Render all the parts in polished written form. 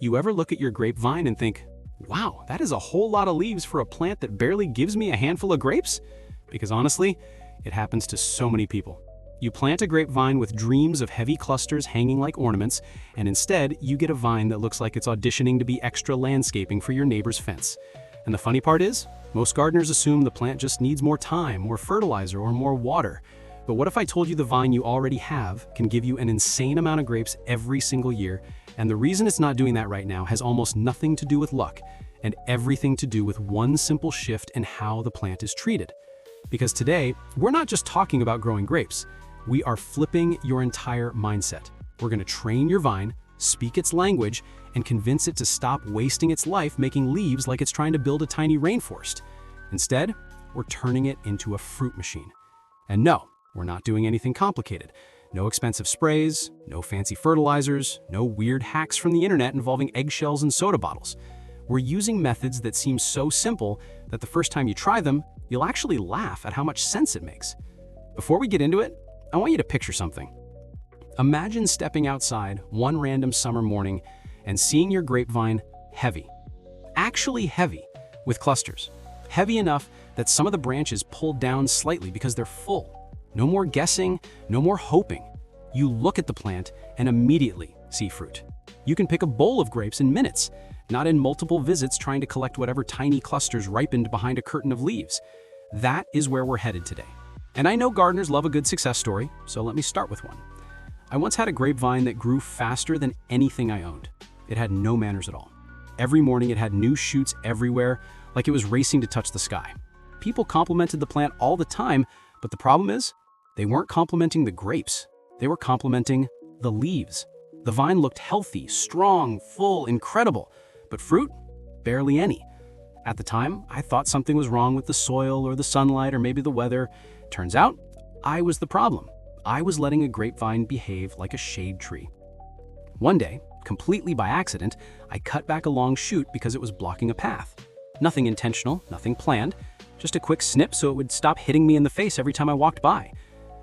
You ever look at your grapevine and think, wow, that is a whole lot of leaves for a plant that barely gives me a handful of grapes? Because honestly, it happens to so many people. You plant a grapevine with dreams of heavy clusters hanging like ornaments, and instead you get a vine that looks like it's auditioning to be extra landscaping for your neighbor's fence. And the funny part is, most gardeners assume the plant just needs more time, more fertilizer, or more water. But what if I told you the vine you already have can give you an insane amount of grapes every single year, and the reason it's not doing that right now has almost nothing to do with luck, and everything to do with one simple shift in how the plant is treated. Because today, we're not just talking about growing grapes. We are flipping your entire mindset. We're going to train your vine, speak its language, and convince it to stop wasting its life making leaves like it's trying to build a tiny rainforest. Instead, we're turning it into a fruit machine. And no, we're not doing anything complicated. No expensive sprays, no fancy fertilizers, no weird hacks from the internet involving eggshells and soda bottles. We're using methods that seem so simple that the first time you try them, you'll actually laugh at how much sense it makes. Before we get into it, I want you to picture something. Imagine stepping outside one random summer morning and seeing your grapevine heavy. Actually heavy, with clusters. Heavy enough that some of the branches pull down slightly because they're full. No more guessing, no more hoping. You look at the plant and immediately see fruit. You can pick a bowl of grapes in minutes, not in multiple visits trying to collect whatever tiny clusters ripened behind a curtain of leaves. That is where we're headed today. And I know gardeners love a good success story, so let me start with one. I once had a grapevine that grew faster than anything I owned. It had no manners at all. Every morning it had new shoots everywhere, like it was racing to touch the sky. People complimented the plant all the time, but the problem is, they weren't complimenting the grapes. They were complimenting the leaves. The vine looked healthy, strong, full, incredible, but fruit? Barely any. At the time, I thought something was wrong with the soil or the sunlight or maybe the weather. Turns out, I was the problem. I was letting a grapevine behave like a shade tree. One day, completely by accident, I cut back a long shoot because it was blocking a path. Nothing intentional, nothing planned, just a quick snip so it would stop hitting me in the face every time I walked by.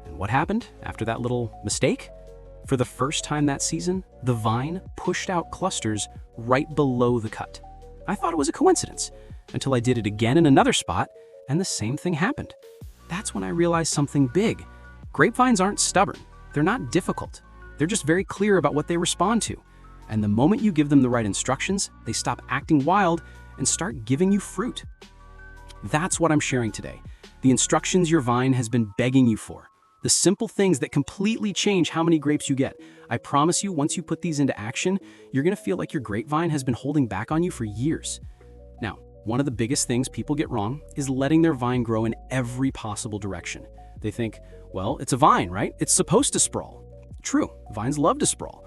And what happened after that little mistake? For the first time that season, the vine pushed out clusters right below the cut. I thought it was a coincidence, until I did it again in another spot, and the same thing happened. That's when I realized something big. Grapevines aren't stubborn. They're not difficult. They're just very clear about what they respond to. And the moment you give them the right instructions, they stop acting wild and start giving you fruit. That's what I'm sharing today. The instructions your vine has been begging you for. The simple things that completely change how many grapes you get. I promise you, once you put these into action, you're going to feel like your grapevine has been holding back on you for years. Now, one of the biggest things people get wrong is letting their vine grow in every possible direction. They think, well, it's a vine, right? It's supposed to sprawl. True, vines love to sprawl.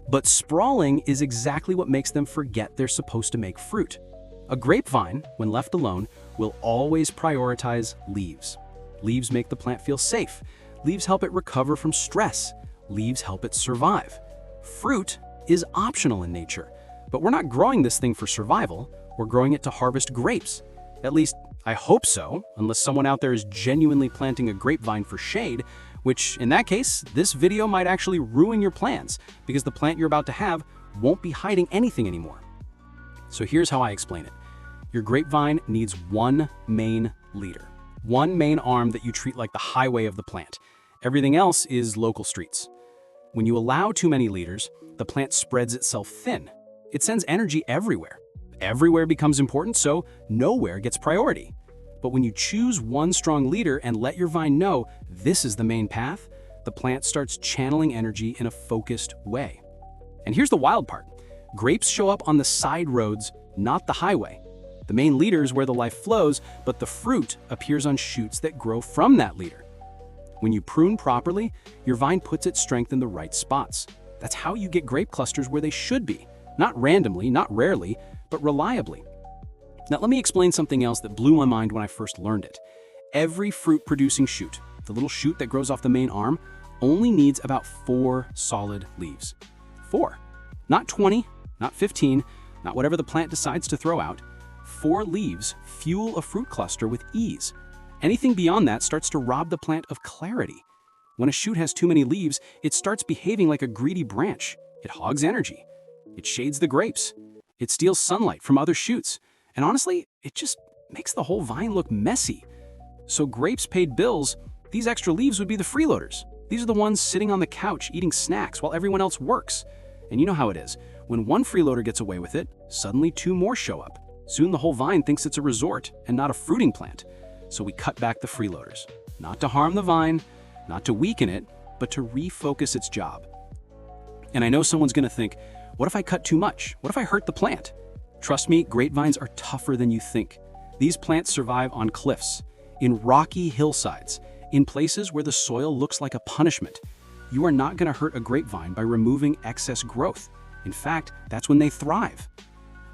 But sprawling is exactly what makes them forget they're supposed to make fruit. A grapevine, when left alone, will always prioritize leaves. Leaves make the plant feel safe. Leaves help it recover from stress. Leaves help it survive. Fruit is optional in nature, but we're not growing this thing for survival. We're growing it to harvest grapes. At least, I hope so, unless someone out there is genuinely planting a grapevine for shade, which in that case, this video might actually ruin your plans because the plant you're about to have won't be hiding anything anymore. So here's how I explain it. Your grapevine needs one main leader. One main arm that you treat like the highway of the plant. Everything else is local streets. When you allow too many leaders, the plant spreads itself thin. It sends energy everywhere. Everywhere becomes important, so nowhere gets priority. But when you choose one strong leader and let your vine know this is the main path, the plant starts channeling energy in a focused way. And here's the wild part. Grapes show up on the side roads, not the highway. The main leader is where the life flows, but the fruit appears on shoots that grow from that leader. When you prune properly, your vine puts its strength in the right spots. That's how you get grape clusters where they should be. Not randomly, not rarely, but reliably. Now let me explain something else that blew my mind when I first learned it. Every fruit-producing shoot, the little shoot that grows off the main arm, only needs about 4 solid leaves. 4. Not 20, not 15, not whatever the plant decides to throw out. 4 leaves fuel a fruit cluster with ease. Anything beyond that starts to rob the plant of clarity. When a shoot has too many leaves, it starts behaving like a greedy branch. It hogs energy. It shades the grapes. It steals sunlight from other shoots. And honestly, it just makes the whole vine look messy. So grapes paid bills, these extra leaves would be the freeloaders. These are the ones sitting on the couch eating snacks while everyone else works. And you know how it is. When one freeloader gets away with it, suddenly 2 more show up. Soon the whole vine thinks it's a resort and not a fruiting plant. So we cut back the freeloaders. Not to harm the vine, not to weaken it, but to refocus its job. And I know someone's gonna think, what if I cut too much? What if I hurt the plant? Trust me, grapevines are tougher than you think. These plants survive on cliffs, in rocky hillsides, in places where the soil looks like a punishment. You are not gonna hurt a grapevine by removing excess growth. In fact, that's when they thrive.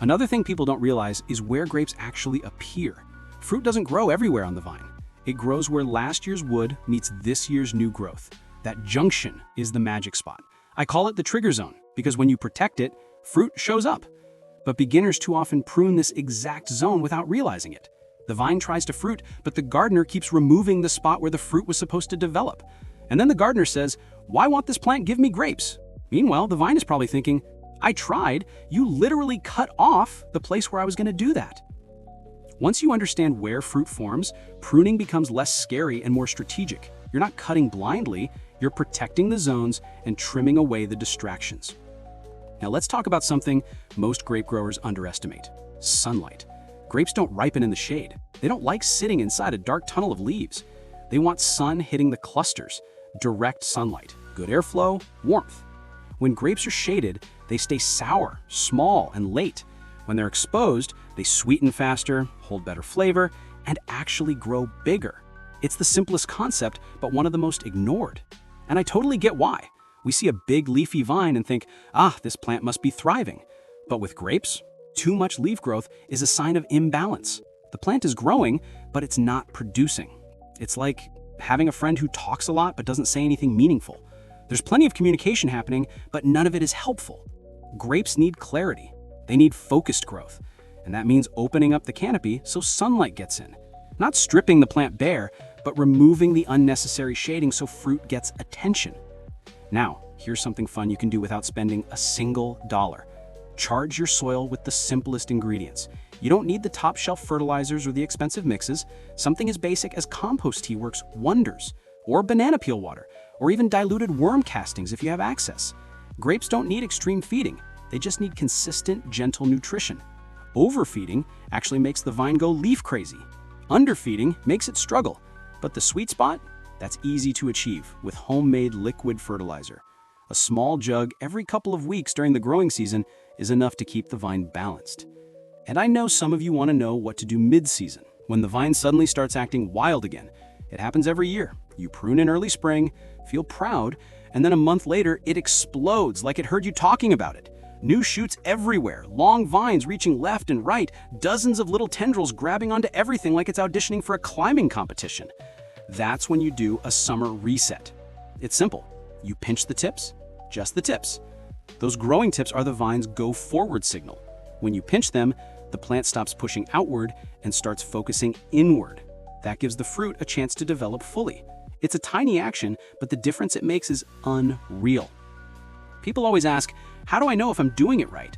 Another thing people don't realize is where grapes actually appear. Fruit doesn't grow everywhere on the vine. It grows where last year's wood meets this year's new growth. That junction is the magic spot. I call it the trigger zone because when you protect it, fruit shows up. But beginners too often prune this exact zone without realizing it. The vine tries to fruit, but the gardener keeps removing the spot where the fruit was supposed to develop. And then the gardener says, "Why won't this plant give me grapes?" Meanwhile, the vine is probably thinking, "I tried, you literally cut off the place where I was gonna do that." Once you understand where fruit forms, pruning becomes less scary and more strategic. You're not cutting blindly, you're protecting the zones and trimming away the distractions. Now let's talk about something most grape growers underestimate: sunlight. Grapes don't ripen in the shade. They don't like sitting inside a dark tunnel of leaves. They want sun hitting the clusters, direct sunlight, good airflow, warmth. When grapes are shaded, they stay sour, small, and late. When they're exposed, they sweeten faster, hold better flavor, and actually grow bigger. It's the simplest concept, but one of the most ignored. And I totally get why. We see a big leafy vine and think, this plant must be thriving. But with grapes, too much leaf growth is a sign of imbalance. The plant is growing, but it's not producing. It's like having a friend who talks a lot but doesn't say anything meaningful. There's plenty of communication happening, but none of it is helpful. Grapes need clarity. They need focused growth. And that means opening up the canopy so sunlight gets in. Not stripping the plant bare, but removing the unnecessary shading so fruit gets attention. Now, here's something fun you can do without spending a single dollar. Charge your soil with the simplest ingredients. You don't need the top-shelf fertilizers or the expensive mixes. Something as basic as compost tea works wonders, or banana peel water, or even diluted worm castings if you have access. Grapes don't need extreme feeding. They just need consistent, gentle nutrition. Overfeeding actually makes the vine go leaf crazy. Underfeeding makes it struggle. But the sweet spot? That's easy to achieve with homemade liquid fertilizer. A small jug every couple of weeks during the growing season is enough to keep the vine balanced. And I know some of you want to know what to do mid-season, when the vine suddenly starts acting wild again. It happens every year. You prune in early spring, feel proud, and then a month later it explodes like it heard you talking about it. New shoots everywhere, long vines reaching left and right, dozens of little tendrils grabbing onto everything like it's auditioning for a climbing competition. That's when you do a summer reset. It's simple. You pinch the tips, just the tips. Those growing tips are the vine's go forward signal. When you pinch them, the plant stops pushing outward and starts focusing inward. That gives the fruit a chance to develop fully. It's a tiny action, but the difference it makes is unreal. People always ask, how do I know if I'm doing it right?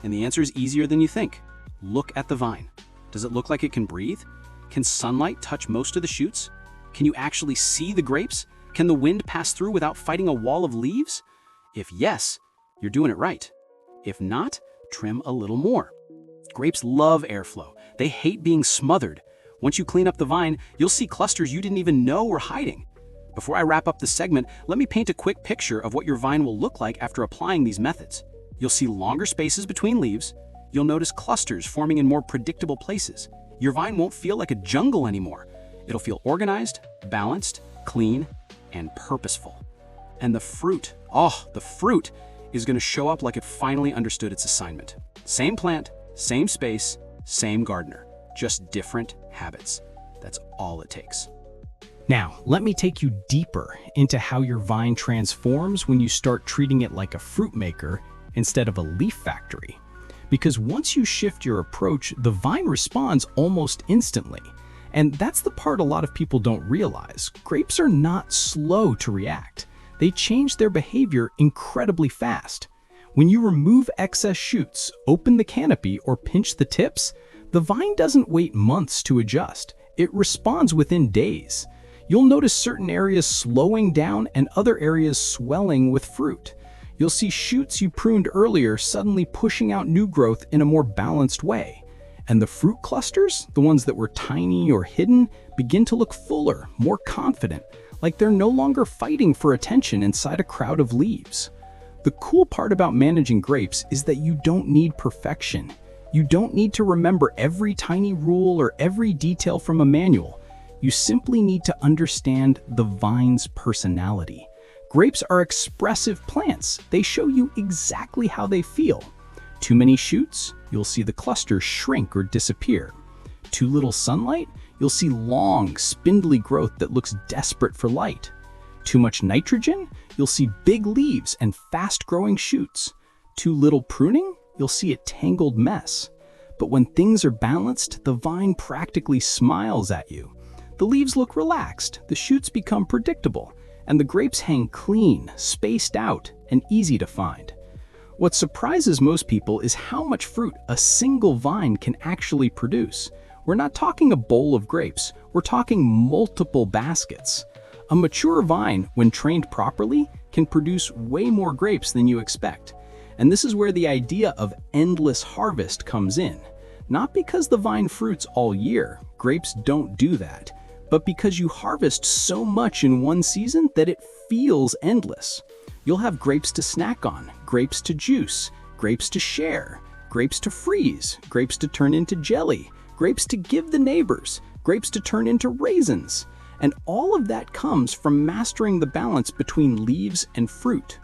And the answer is easier than you think. Look at the vine. Does it look like it can breathe? Can sunlight touch most of the shoots? Can you actually see the grapes? Can the wind pass through without fighting a wall of leaves? If yes, you're doing it right. If not, trim a little more. Grapes love airflow. They hate being smothered. Once you clean up the vine, you'll see clusters you didn't even know were hiding. Before I wrap up this segment, let me paint a quick picture of what your vine will look like after applying these methods. You'll see longer spaces between leaves. You'll notice clusters forming in more predictable places. Your vine won't feel like a jungle anymore. It'll feel organized, balanced, clean, and purposeful. And the fruit is going to show up like it finally understood its assignment. Same plant, same space, same gardener, just different habits. That's all it takes. Now, let me take you deeper into how your vine transforms when you start treating it like a fruit maker instead of a leaf factory. Because once you shift your approach, the vine responds almost instantly. And that's the part a lot of people don't realize. Grapes are not slow to react. They change their behavior incredibly fast. When you remove excess shoots, open the canopy, or pinch the tips, the vine doesn't wait months to adjust. It responds within days. You'll notice certain areas slowing down and other areas swelling with fruit. You'll see shoots you pruned earlier suddenly pushing out new growth in a more balanced way. And the fruit clusters, the ones that were tiny or hidden, begin to look fuller, more confident, like they're no longer fighting for attention inside a crowd of leaves. The cool part about managing grapes is that you don't need perfection. You don't need to remember every tiny rule or every detail from a manual. You simply need to understand the vine's personality. Grapes are expressive plants. They show you exactly how they feel. Too many shoots, you'll see the clusters shrink or disappear. Too little sunlight, you'll see long, spindly growth that looks desperate for light. Too much nitrogen, you'll see big leaves and fast-growing shoots. Too little pruning, you'll see a tangled mess. But when things are balanced, the vine practically smiles at you. The leaves look relaxed, the shoots become predictable, and the grapes hang clean, spaced out, and easy to find. What surprises most people is how much fruit a single vine can actually produce. We're not talking a bowl of grapes, we're talking multiple baskets. A mature vine, when trained properly, can produce way more grapes than you expect. And this is where the idea of endless harvest comes in. Not because the vine fruits all year, grapes don't do that, but because you harvest so much in one season that it feels endless. You'll have grapes to snack on, grapes to juice, grapes to share, grapes to freeze, grapes to turn into jelly, grapes to give the neighbors, grapes to turn into raisins. And all of that comes from mastering the balance between leaves and fruit.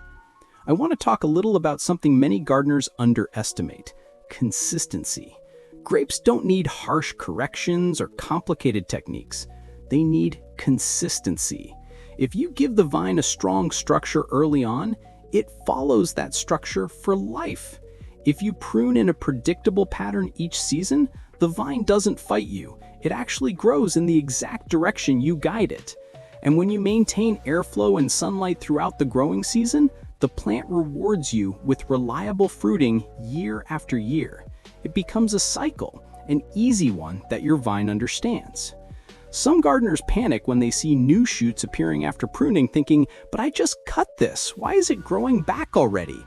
I want to talk a little about something many gardeners underestimate: consistency. Grapes don't need harsh corrections or complicated techniques. They need consistency. If you give the vine a strong structure early on, it follows that structure for life. If you prune in a predictable pattern each season, the vine doesn't fight you. It actually grows in the exact direction you guide it. And when you maintain airflow and sunlight throughout the growing season, the plant rewards you with reliable fruiting year after year. It becomes a cycle, an easy one that your vine understands. Some gardeners panic when they see new shoots appearing after pruning, thinking, "But I just cut this, why is it growing back already?"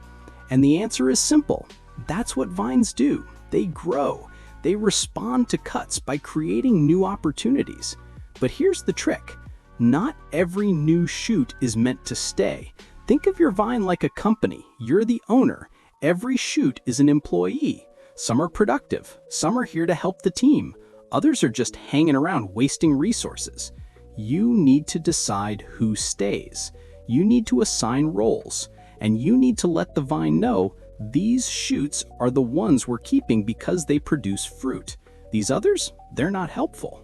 And the answer is simple. That's what vines do. They grow. They respond to cuts by creating new opportunities. But here's the trick. Not every new shoot is meant to stay. Think of your vine like a company. You're the owner. Every shoot is an employee. Some are productive. Some are here to help the team. Others are just hanging around wasting resources. You need to decide who stays. You need to assign roles. And you need to let the vine know these shoots are the ones we're keeping because they produce fruit. These others, they're not helpful.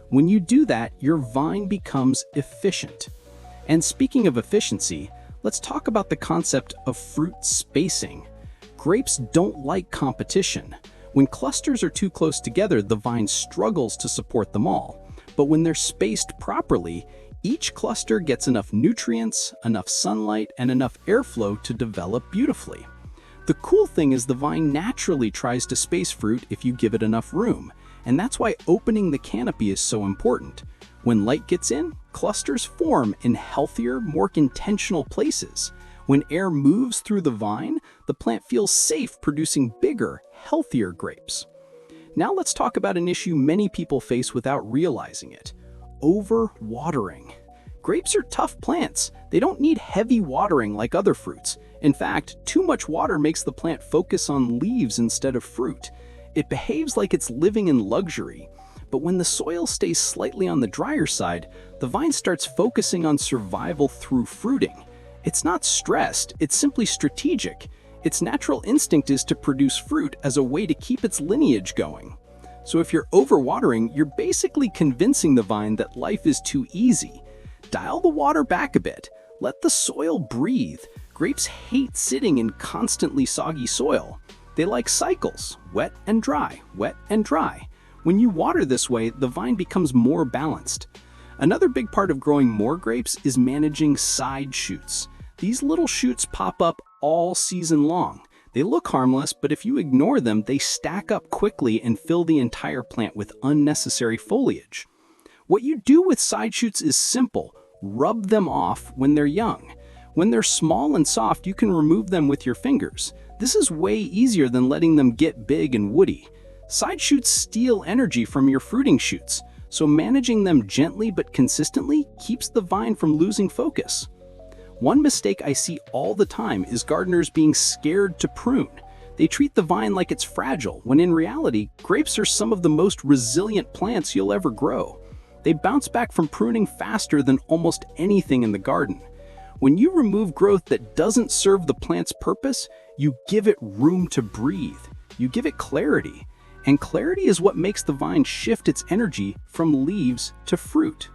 When you do that, your vine becomes efficient. And speaking of efficiency, let's talk about the concept of fruit spacing. Grapes don't like competition. When clusters are too close together, the vine struggles to support them all. But when they're spaced properly, each cluster gets enough nutrients, enough sunlight, and enough airflow to develop beautifully. The cool thing is the vine naturally tries to space fruit if you give it enough room, and that's why opening the canopy is so important. When light gets in, clusters form in healthier, more intentional places. When air moves through the vine, the plant feels safe producing bigger, healthier grapes. Now let's talk about an issue many people face without realizing it: over-watering. Grapes are tough plants. They don't need heavy watering like other fruits. In fact, too much water makes the plant focus on leaves instead of fruit. It behaves like it's living in luxury. But when the soil stays slightly on the drier side, the vine starts focusing on survival through fruiting. It's not stressed, it's simply strategic. Its natural instinct is to produce fruit as a way to keep its lineage going. So if you're overwatering, you're basically convincing the vine that life is too easy. Dial the water back a bit. Let the soil breathe. Grapes hate sitting in constantly soggy soil. They like cycles, wet and dry, wet and dry. When you water this way, the vine becomes more balanced. Another big part of growing more grapes is managing side shoots. These little shoots pop up all season long. They look harmless, but if you ignore them, they stack up quickly and fill the entire plant with unnecessary foliage. What you do with side shoots is simple. Rub them off when they're young. When they're small and soft, you can remove them with your fingers. This is way easier than letting them get big and woody. Side shoots steal energy from your fruiting shoots, so managing them gently but consistently keeps the vine from losing focus. One mistake I see all the time is gardeners being scared to prune. They treat the vine like it's fragile, when in reality, grapes are some of the most resilient plants you'll ever grow. They bounce back from pruning faster than almost anything in the garden. When you remove growth that doesn't serve the plant's purpose, you give it room to breathe. You give it clarity. And clarity is what makes the vine shift its energy from leaves to fruit.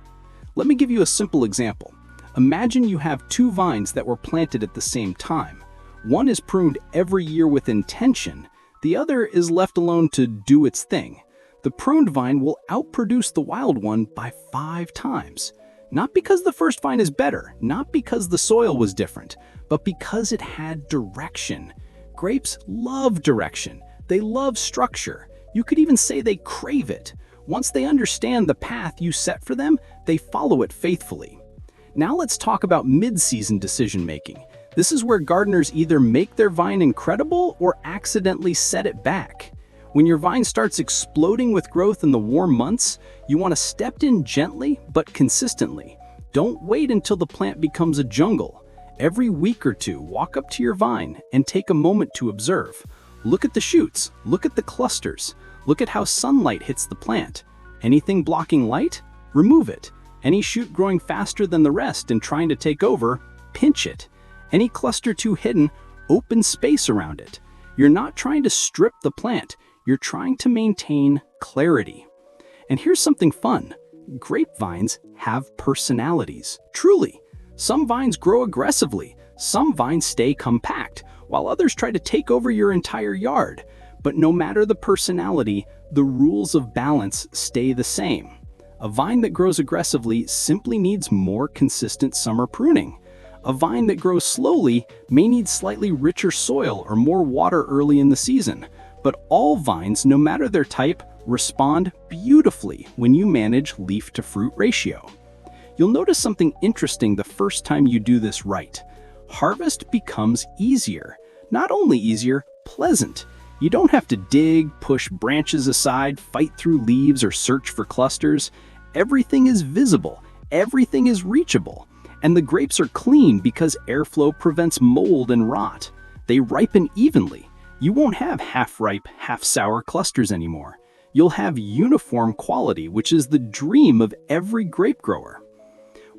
Let me give you a simple example. Imagine you have two vines that were planted at the same time. One is pruned every year with intention. The other is left alone to do its thing. The pruned vine will outproduce the wild one by 5 times. Not because the first vine is better, not because the soil was different, but because it had direction. Grapes love direction. They love structure. You could even say they crave it. Once they understand the path you set for them, they follow it faithfully. Now let's talk about mid-season decision-making. This is where gardeners either make their vine incredible or accidentally set it back. When your vine starts exploding with growth in the warm months, you want to step in gently but consistently. Don't wait until the plant becomes a jungle. Every week or two, walk up to your vine and take a moment to observe. Look at the shoots, look at the clusters, look at how sunlight hits the plant. Anything blocking light? Remove it. Any shoot growing faster than the rest and trying to take over? Pinch it. Any cluster too hidden? Open space around it. You're not trying to strip the plant. You're trying to maintain clarity. And here's something fun. Grapevines have personalities. Truly. Some vines grow aggressively. Some vines stay compact, while others try to take over your entire yard. But no matter the personality, the rules of balance stay the same. A vine that grows aggressively simply needs more consistent summer pruning. A vine that grows slowly may need slightly richer soil or more water early in the season. But all vines, no matter their type, respond beautifully when you manage leaf-to-fruit ratio. You'll notice something interesting the first time you do this right. Harvest becomes easier. Not only easier, pleasant. You don't have to dig, push branches aside, fight through leaves, or search for clusters. Everything is visible. Everything is reachable. And the grapes are clean because airflow prevents mold and rot. They ripen evenly. You won't have half-ripe, half-sour clusters anymore. You'll have uniform quality, which is the dream of every grape grower.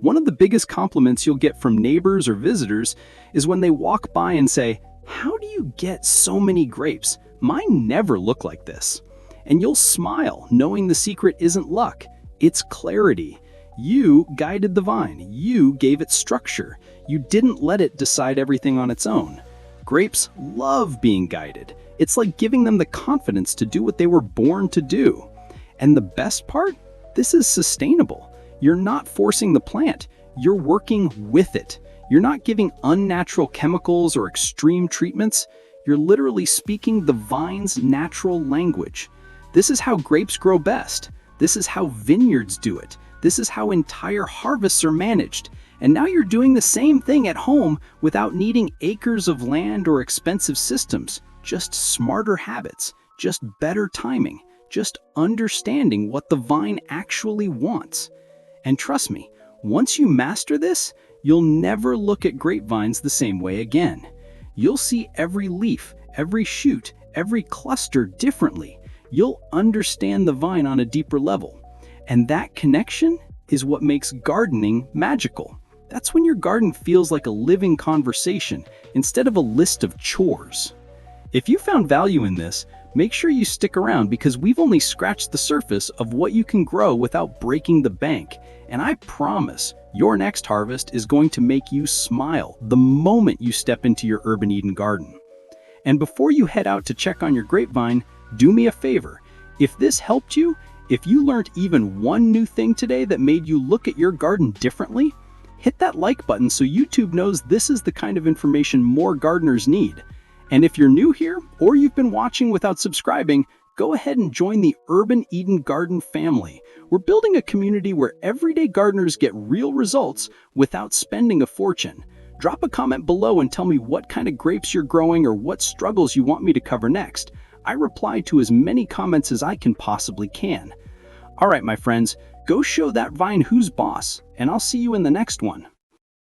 One of the biggest compliments you'll get from neighbors or visitors is when they walk by and say, "How do you get so many grapes? Mine never look like this." And you'll smile, knowing the secret isn't luck, it's clarity. You guided the vine. You gave it structure. You didn't let it decide everything on its own. Grapes love being guided. It's like giving them the confidence to do what they were born to do. And the best part? This is sustainable. You're not forcing the plant. You're working with it. You're not giving unnatural chemicals or extreme treatments. You're literally speaking the vine's natural language. This is how grapes grow best. This is how vineyards do it. This is how entire harvests are managed. And now you're doing the same thing at home without needing acres of land or expensive systems. Just smarter habits, just better timing, just understanding what the vine actually wants. And trust me, once you master this, you'll never look at grapevines the same way again. You'll see every leaf, every shoot, every cluster differently. You'll understand the vine on a deeper level. And that connection is what makes gardening magical. That's when your garden feels like a living conversation instead of a list of chores. If you found value in this, make sure you stick around because we've only scratched the surface of what you can grow without breaking the bank. And I promise your next harvest is going to make you smile the moment you step into your Urban Eden garden. And before you head out to check on your grapevine, do me a favor. If this helped you, if you learned even one new thing today that made you look at your garden differently, hit that like button so YouTube knows this is the kind of information more gardeners need. And if you're new here, or you've been watching without subscribing, go ahead and join the Urban Eden Garden family. We're building a community where everyday gardeners get real results without spending a fortune. Drop a comment below and tell me what kind of grapes you're growing or what struggles you want me to cover next. I reply to as many comments as I possibly can. All right, my friends, go show that vine who's boss, and I'll see you in the next one.